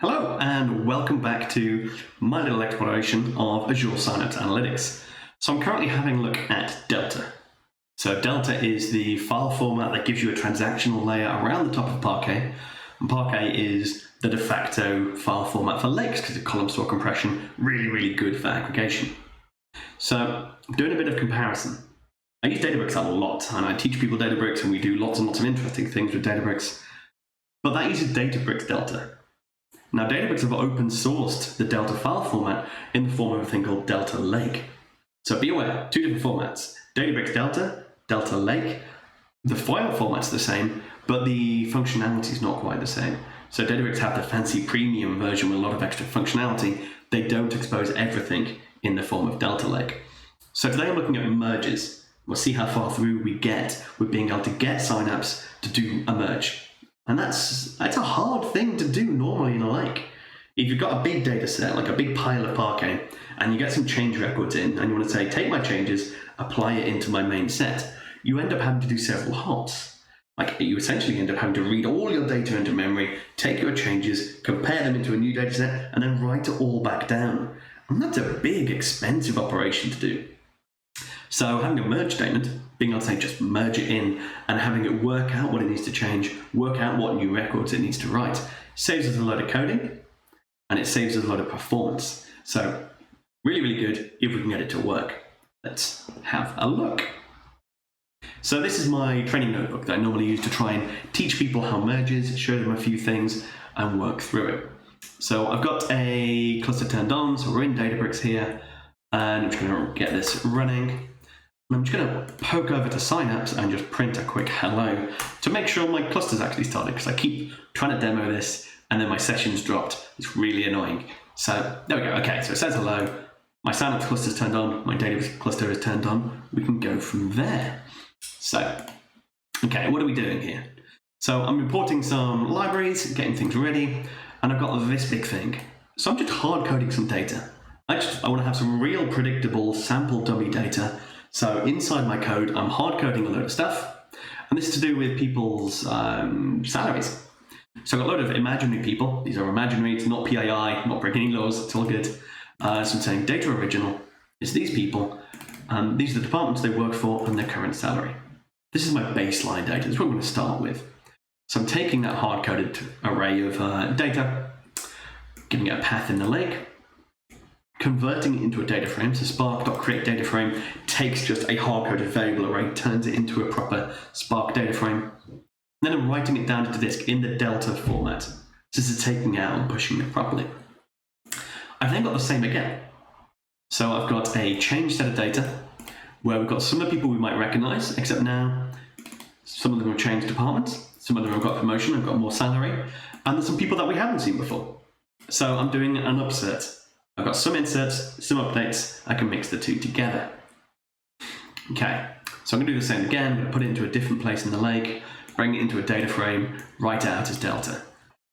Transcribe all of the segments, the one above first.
Hello and welcome back to my little exploration of Azure Synapse Analytics. So I'm currently having a look at Delta. So Delta is the file format that gives you a transactional layer around the top of Parquet. And Parquet is the de facto file format for lakes because of column store compression, really good for aggregation. So I'm doing a bit of comparison. I use Databricks a lot and I teach people Databricks and we do lots and lots of interesting things with Databricks. But that uses Databricks Delta. Now, Databricks have open sourced the Delta file format in the form of a thing called Delta Lake. So be aware, two different formats. Databricks Delta, Delta Lake. The file format's the same, but the functionality is not quite the same. So Databricks have the fancy premium version with a lot of extra functionality. They don't expose everything in the form of Delta Lake. So today I'm looking at merges. We'll see how far through we get with being able to get Synapse to do a merge. And that's a hard thing to do normally in a lake. If you've got a big data set, like a big pile of Parquet, and you get some change records in, and you want to say, take my changes, apply it into my main set, you end up having to do several hops. Like, you essentially end up having to read all your data into memory, take your changes, compare them into a new data set, and then write it all back down. And that's a big, expensive operation to do. So having a merge statement, being able to say just merge it in and having it work out what it needs to change, work out what new records it needs to write, saves us a load of coding and it saves us a lot of performance. So really good if we can get it to work. Let's have a look. So this is my training notebook that I normally use to try and teach people how merges, show them a few things and work through it. So I've got a cluster turned on, so we're in Databricks here and I'm just going to get this running. I'm just going to poke over to Synapse and just print a quick hello to make sure my cluster's actually started, because I keep trying to demo this and then my session's dropped. It's really annoying. So there we go. Okay, so it says hello. My Synapse cluster's turned on. My Databricks cluster is turned on. We can go from there. So, okay, what are we doing here? So I'm importing some libraries, getting things ready, and I've got this big thing. So I'm just hard coding some data. I want to have some real predictable sample dummy data. So inside my code, I'm hard coding a load of stuff, and this is to do with people's salaries. So I've got a load of imaginary people. These are imaginary, it's not PII, not breaking any laws, it's all good. So I'm saying data original is these people, these are the departments they work for and their current salary. This is my baseline data, this is what I'm going to start with. So I'm taking that hard coded array of data, giving it a path in the lake, converting it into a data frame. So spark.create data frame takes just a hard-coded variable array, turns it into a proper Spark data frame. And then I'm writing it down to disk in the Delta format. So this is taking it out and pushing it properly. I've then got the same again. So I've got a change set of data where we've got some of the people we might recognize, except now some of them have changed departments, some of them have got promotion, have got more salary, and there's some people that we haven't seen before. So I'm doing an upsert. I've got some inserts, some updates, I can mix the two together. Okay, so I'm going to do the same again. I'm going to put it into a different place in the lake, bring it into a data frame, write it out as Delta.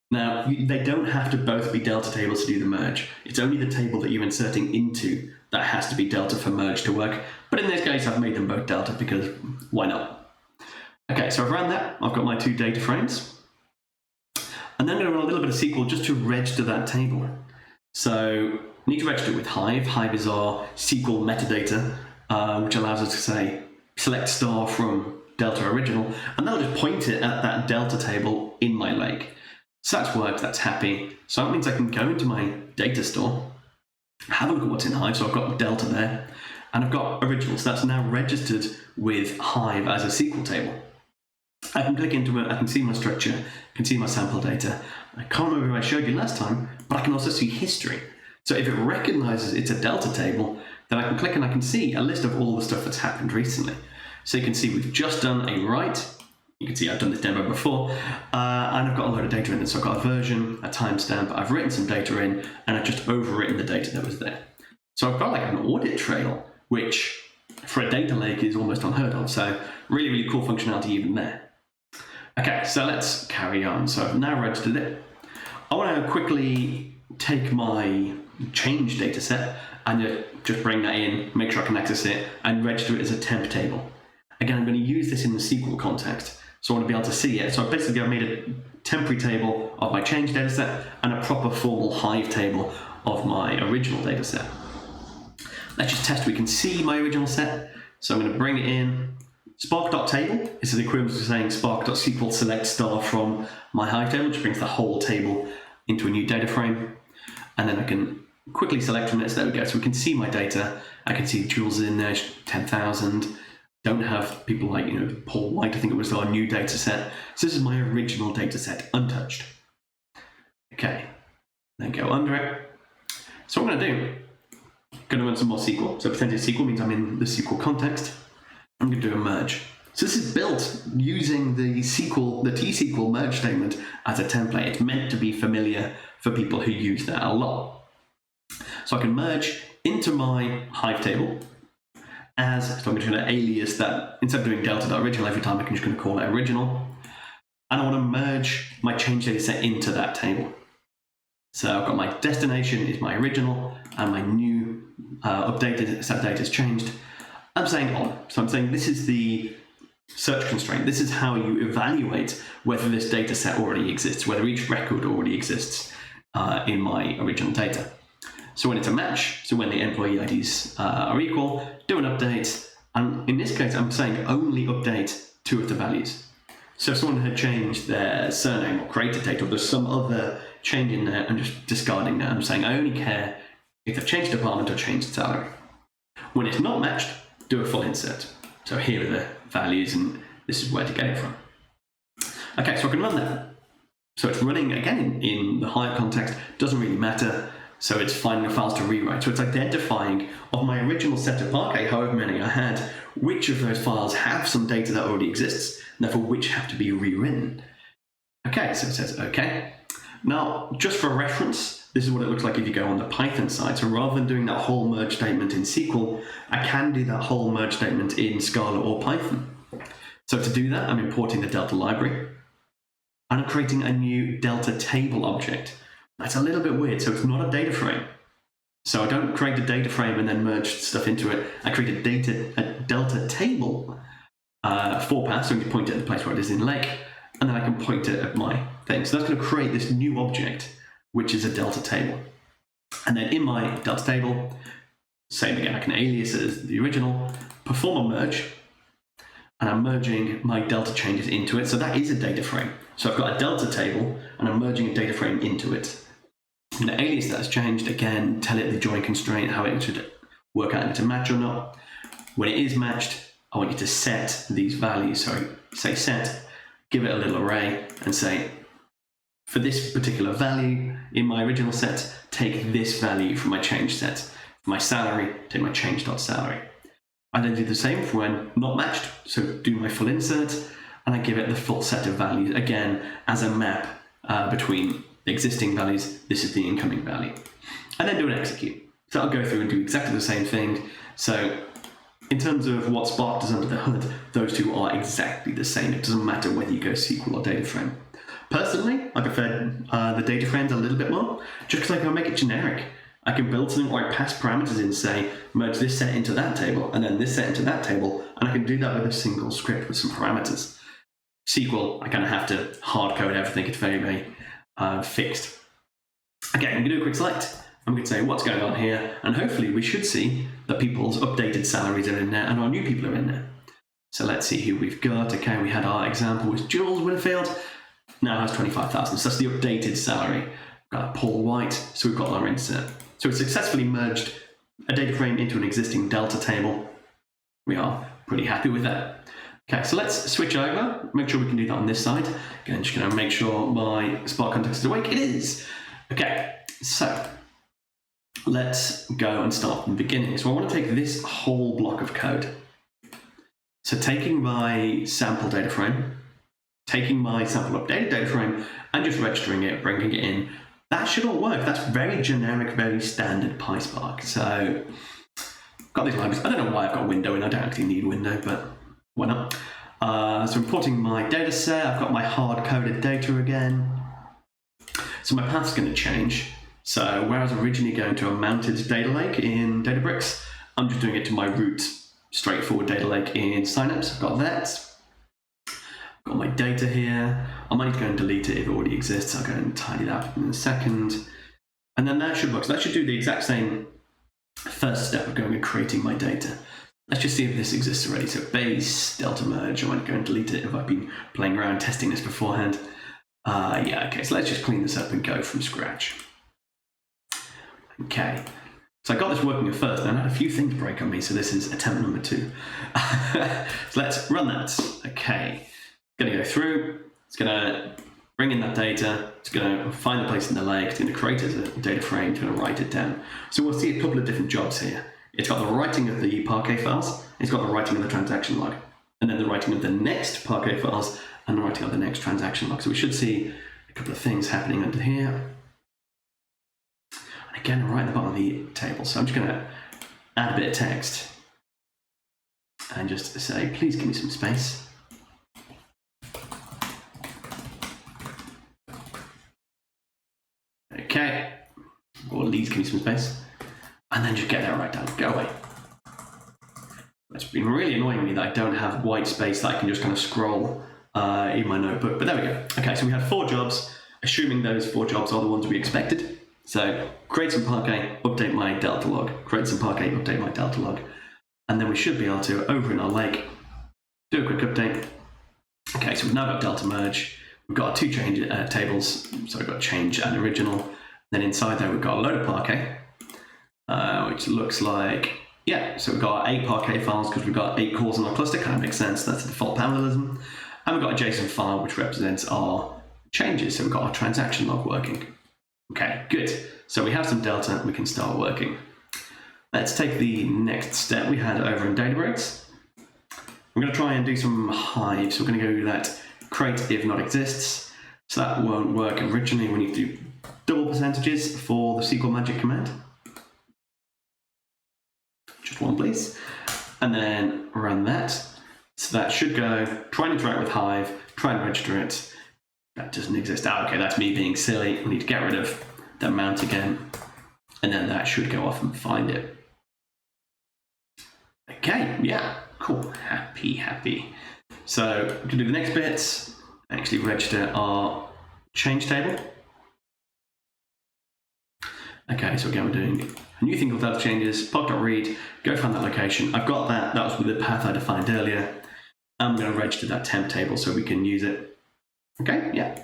Now, they don't have to both be Delta tables to do the merge. It's only the table that you're inserting into that has to be Delta for merge to work. But in this case, I've made them both Delta because why not? Okay, so I've run that. I've got my two data frames. And then I'm going to run a little bit of SQL just to register that table. So need to register it with Hive. Hive is our SQL metadata, which allows us to say, select star from Delta original, and that'll just point it at that Delta table in my lake. So that's worked, that's happy. So that means I can go into my data store, have a look at what's in Hive. So I've got Delta there, and I've got original. So that's now registered with Hive as a SQL table. I can click into it, I can see my structure, I can see my sample data. I can't remember if I showed you last time, but I can also see history. So if it recognizes it's a Delta table, then I can click and I can see a list of all the stuff that's happened recently. So you can see we've just done a write. You can see I've done this demo before, and I've got a load of data in it. So I've got a version, a timestamp, I've written some data in, and I've just overwritten the data that was there. So I've got like an audit trail, which for a data lake is almost unheard of. So really cool functionality even there. Okay, so let's carry on. So I've now registered it. I want to quickly take my change data set and just bring that in, make sure I can access it, and register it as a temp table. Again, I'm going to use this in the SQL context. So I want to be able to see it. So basically I've made a temporary table of my change data set and a proper formal Hive table of my original data set. Let's just test we can see my original set. So I'm going to bring it in. Spark.table is the equivalent to saying spark.sql select star from my Hive table, which brings the whole table into a new data frame. And then I can quickly select from this. There we go. So we can see my data. I can see Jules in there, 10,000. Don't have people like, Paul White, I think it was our new data set. So this is my original data set, untouched. Okay, then go under it. So what I'm going to do, I'm going to run some more SQL. So percentage SQL means I'm in the SQL context. I'm going to do a merge. So this is built using the T-SQL merge statement as a template. It's meant to be familiar for people who use that a lot. So I can merge into my Hive table so I'm just going to alias that. Instead of doing delta.original every time, I'm just going to call it original. And I want to merge my change data set into that table. So I've got my destination is my original, and my new updated set of data is changed. I'm saying on. So I'm saying this is the search constraint. This is how you evaluate whether this data set already exists, whether each record already exists in my original data. So when it's a match, so when the employee IDs are equal, do an update. And in this case, I'm saying only update 2 of the values. So if someone had changed their surname or created data, or there's some other change in there, I'm just discarding that. I'm saying I only care if they've changed department or changed salary. When it's not matched, do a full insert. So here are the values, and this is where to get it from. Okay, so I can run that. So it's running, again, in the Hive context, doesn't really matter. So it's finding the files to rewrite. So it's identifying of my original set of Parquet, however many I had, which of those files have some data that already exists, and therefore which have to be rewritten. Okay, so it says okay. Now, just for reference, this is what it looks like if you go on the Python side. So rather than doing that whole merge statement in SQL, I can do that whole merge statement in Scala or Python. So to do that, I'm importing the Delta library, and I'm creating a new Delta table object. That's a little bit weird, so it's not a data frame. So I don't create a data frame and then merge stuff into it. I create a Delta table for paths, so I can point it at the place where it is in Lake, and then I can point it at my thing. So that's going to create this new object, which is a Delta table. And then in my Delta table, same again, I can alias it as the original, perform a merge, and I'm merging my Delta changes into it. So that is a data frame. So I've got a Delta table, and I'm merging a data frame into it. I'm going to alias that has changed, again, tell it the join constraint, how it should work out if it's a match or not. When it is matched, I want you to set these values. So say set, give it a little array, and say, for this particular value in my original set, take this value from my change set. For my salary, take my change.salary. I then do the same for when not matched, so do my full insert, and I give it the full set of values, again, as a map between the existing values. This is the incoming value. And then do an execute. So I'll go through and do exactly the same thing. So in terms of what Spark does under the hood, those two are exactly the same. It doesn't matter whether you go SQL or data frame. Personally, I prefer the data frames a little bit more, just because I can make it generic. I can build something where I pass parameters in, say, merge this set into that table, and then this set into that table, and I can do that with a single script with some parameters. SQL, I kind of have to hard code everything. It's very, very fixed. Okay, I'm going to do a quick select. I'm going to say what's going on here, and hopefully we should see that people's updated salaries are in there and our new people are in there. So let's see who we've got. Okay, we had our example with Jules Winfield, now has 25,000. So that's the updated salary. We've got Paul White, so we've got our insert. So we successfully merged a data frame into an existing Delta table. We are pretty happy with that. Okay, so let's switch over, make sure we can do that on this side. Again, just going to make sure my Spark context is awake. It is. Okay, so let's go and start from the beginning. So I want to take this whole block of code. So taking my sample data frame, taking my sample updated data frame, and just registering it, bringing it in. That should all work. That's very generic, very standard PySpark. So got these libraries. I don't know why I've got window in. I don't actually need window, but why not? So importing my data set. I've got my hard-coded data again. So my path's going to change. So whereas originally going to a mounted data lake in Databricks, I'm just doing it to my root straightforward data lake in Synapse. I've got that. Got my data here. I might need to go and delete it if it already exists. I'll go and tidy that up in a second. And then that should work. So that should do the exact same first step of going and creating my data. Let's just see if this exists already. So base, delta merge. I might go and delete it if I've been playing around testing this beforehand. Yeah, okay, so let's just clean this up and go from scratch. Okay, so I got this working at first, and I had a few things break on me, so this is attempt number 2. So let's run that. Okay, it's going to go through, it's going to bring in that data, it's going to find a place in the lake, it's going to create it as a data frame, it's going to write it down. So we'll see a couple of different jobs here. It's got the writing of the Parquet files, it's got the writing of the transaction log, and then the writing of the next Parquet files, and the writing of the next transaction log. So we should see a couple of things happening under here. And again, right at the bottom of the table. So I'm just going to add a bit of text and just say, please give me some space. Okay, or please give me some space. And then just get that right down, go away. It's been really annoying me that I don't have white space that I can just kind of scroll in my notebook, but there we go. Okay, so we had 4 jobs, assuming those 4 jobs are the ones we expected. So create some Parquet, update my delta log, create some Parquet, update my delta log, and then we should be able to, over in our lake, do a quick update. Okay, so we've now got delta merge, we've got our 2 change tables, so we've got change and original, then inside there we've got a load of Parquet, which looks like, yeah, so we've got 8 Parquet files because we've got 8 cores in our cluster, kind of makes sense, that's the default parallelism. And we've got a JSON file which represents our changes, so we've got our transaction log working. Okay, good. So we have some delta, we can start working. Let's take the next step we had over in Databricks. We're going to try and do some hive, so we're going to go do that create if not exists. So that won't work originally, we need to do double percentages for the SQL magic command. Just one, please. And then run that. So that should go, try and interact with Hive, try and register it. That doesn't exist. Okay, that's me being silly. We need to get rid of the mount again. And then that should go off and find it. Okay, yeah, cool. Happy. So we can do the next bits, actually register our change table. Okay, so again, we're doing a new thing called delta changes, pop.read, go find that location. I've got that, that was with the path I defined earlier. I'm going to register that temp table so we can use it. Okay, yeah,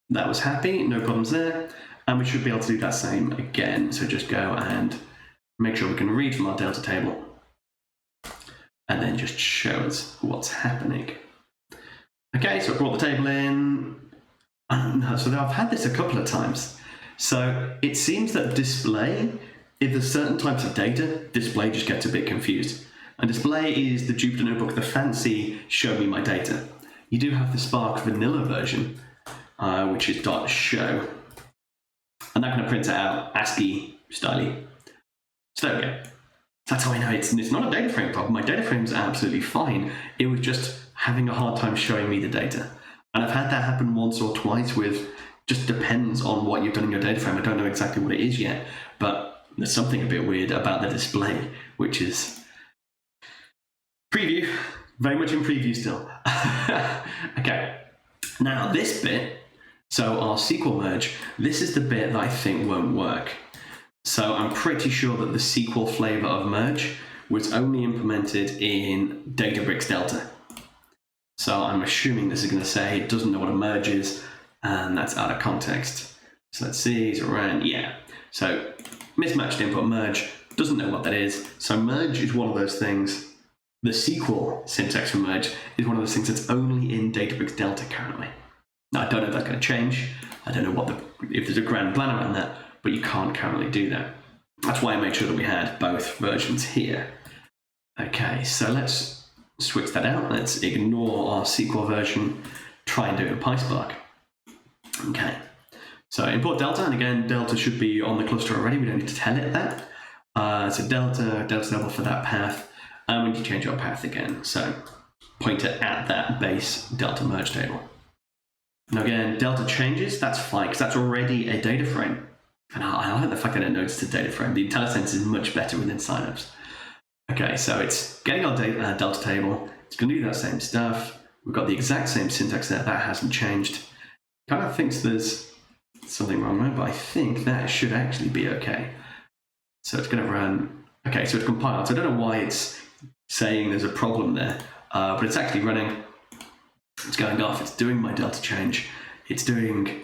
that was happy, no problems there. And we should be able to do that same again. So just go and make sure we can read from our delta table and then just show us what's happening. Okay, so I brought the table in. So now I've had this a couple of times. So it seems that display, if there's certain types of data, display just gets a bit confused. And display is the Jupyter Notebook, the fancy show me my data. You do have the Spark vanilla version, which is .show. And that kind of prints out ASCII style. So there we go. That's how I know it's not a data frame problem. My data frame's absolutely fine. It was just having a hard time showing me the data. And I've had that happen once or twice with, just depends on what you've done in your data frame. I don't know exactly what it is yet, but there's something a bit weird about the display, which is preview, very much in preview still. Okay, now this bit, so our SQL merge, this is the bit that I think won't work. So I'm pretty sure that the SQL flavor of merge was only implemented in Databricks Delta. So I'm assuming this is going to say it doesn't know what a merge is, and that's out of context. So let's see, it's around, yeah. So mismatched input merge, doesn't know what that is. So merge is one of those things. The SQL syntax for merge is one of those things that's only in Databricks Delta currently. Now, I don't know if that's going to change. I don't know if there's a grand plan around that, but you can't currently do that. That's why I made sure that we had both versions here. Okay, so let's switch that out. Let's ignore our SQL version, try and do it in PySpark. Okay, so import Delta, and again, Delta should be on the cluster already. We don't need to tell it that. So Delta level for that path. And we need to change our path again. So point it at that base Delta merge table. Now again, Delta changes, that's fine, because that's already a data frame. And I like the fact that it knows it's a data frame. The IntelliSense is much better within Synapse. Okay, so it's getting our Delta table. It's going to do that same stuff. We've got the exact same syntax there. That hasn't changed. Kind of thinks there's something wrong there, but I think that should actually be okay. So it's going to run. Okay, so it's compiled. So I don't know why it's saying there's a problem there, but it's actually running. It's going off. It's doing my delta change. It's doing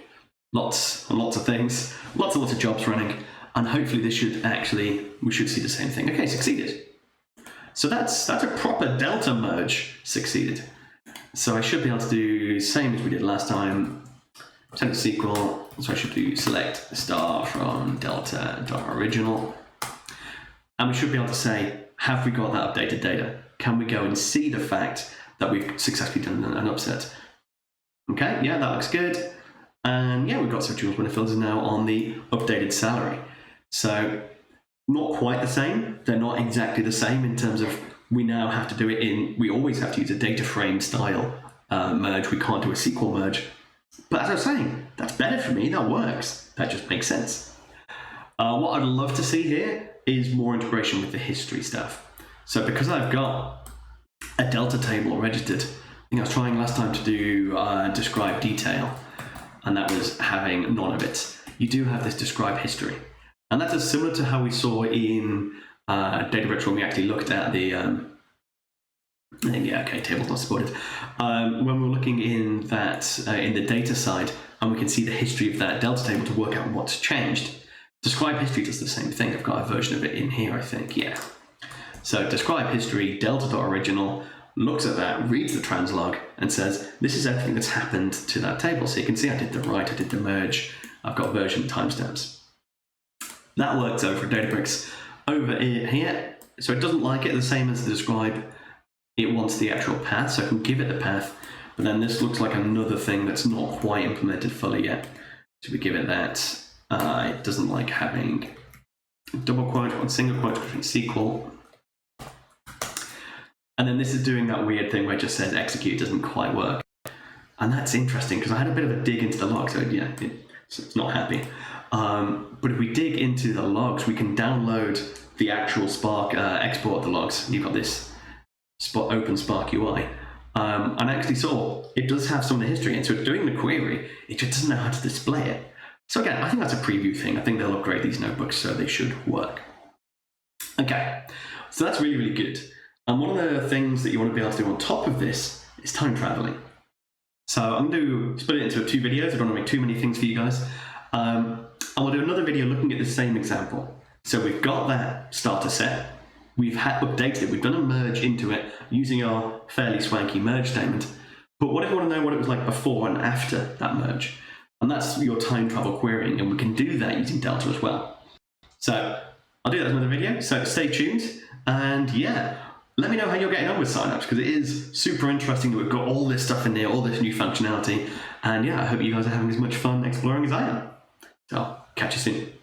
lots and lots of things, lots and lots of jobs running, and hopefully this should actually, we should see the same thing. Okay, succeeded. So that's a proper delta merge succeeded. So I should be able to do the same as we did last time. Send it to SQL. So I should do select star from delta.original. And we should be able to say, have we got that updated data? Can we go and see the fact that we've successfully done an upset? Okay, yeah, that looks good. And yeah, we've got some tools when it filters now on the updated salary. So not quite the same. They're not exactly the same in terms of we now have to do it in, we always have to use a data frame style merge. We can't do a SQL merge. But as I was saying, that's better for me. That works. That just makes sense. What I'd love to see here is more integration with the history stuff. So because I've got a delta table registered, I think I was trying last time to do describe detail, and that was having none of it. You do have this describe history. And that's similar to how we saw in Databricks when we actually looked at the, I think, yeah, okay, table's not supported. When we're looking in that, in the data side, and we can see the history of that delta table to work out what's changed. Describe history does the same thing. I've got a version of it in here, I think, yeah. So describe history, delta.original, looks at that, reads the translog, and says, this is everything that's happened to that table. So you can see I did the write, I did the merge, I've got version timestamps. That works over Databricks over here. So it doesn't like it the same as the describe. It wants the actual path, so I can give it the path. But then this looks like another thing that's not quite implemented fully yet. So we give it that. It doesn't like having double quote or single quote between SQL. And then this is doing that weird thing where it just says execute doesn't quite work. And that's interesting because I had a bit of a dig into the log, so yeah, it's not happy. But if we dig into the logs, we can download the actual Spark, export the logs. You've got this open Spark UI. And I actually saw it does have some of the history, and so it's doing the query, it just doesn't know how to display it. So again, I think that's a preview thing. I think they'll upgrade these notebooks, so they should work. Okay, so that's really, really good. And one of the things that you want to be able to do on top of this is time traveling. So I'm going to split it into 2 videos. I don't want to make too many things for you guys. And we'll do another video looking at the same example. So we've got that starter set. We've updated it. We've done a merge into it using our fairly swanky merge statement. But what if you want to know what it was like before and after that merge? And that's your time travel querying, and we can do that using Delta as well. So I'll do that in another video, so stay tuned. And yeah, let me know how you're getting on with Synapse, because it is super interesting that we've got all this stuff in there, all this new functionality. And yeah, I hope you guys are having as much fun exploring as I am. So catch you soon.